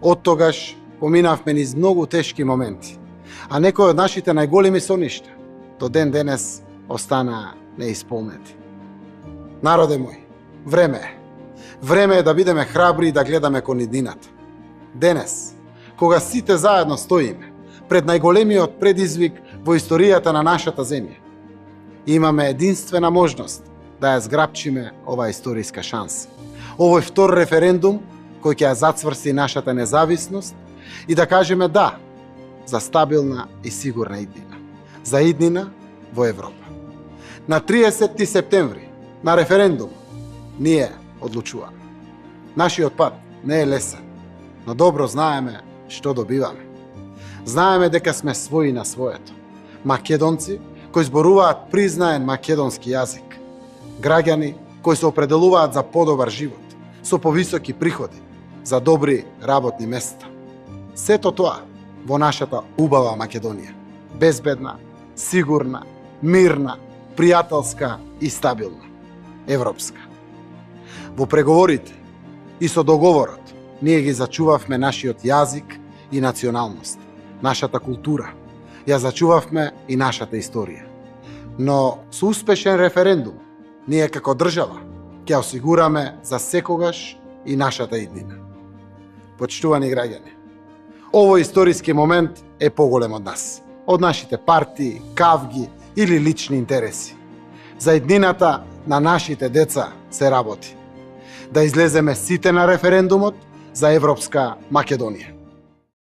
Од тогаш поминавме низ многу тешки моменти, а некои од нашите најголеми соништа до ден денес останаа неисполнети. Народе мој, време е. Време е да бидеме храбри и да гледаме кон иднината. Денес, кога сите заедно стоиме пред најголемиот предизвик во историјата на нашата земја, имаме единствена можност да ја зграпчиме оваа историска шанса. Овој втор референдум кој ќе ја зацврсти нашата независност и да кажеме да за стабилна и сигурна иднина. За иднина во Европа. На 30 септември, на референдум, ние одлучуваме. Нашиот пат не е лесен, но добро знаеме што добиваме. Знаеме дека сме своји на своето. Македонци кои зборуваат признаен македонски јазик. Граѓани кои се определуваат за подобар живот, со повисоки приходи, за добри работни места. Сето тоа во нашата убава Македонија. Безбедна, сигурна, мирна, пријателска и стабилна. Европска. Во преговорите и со договорот ние ги зачувавме нашиот јазик и националност, нашата култура. Ја зачувавме и нашата историја. Но со успешен референдум ние како држава ќе осигураме за секогаш и нашата иднина. Почитувани граѓани, овој историски момент е поголем од нас, од нашите партии, кавги или лични интереси. За иднината на нашите деца се работи. Да излеземе сите на референдумот за Европска Македонија.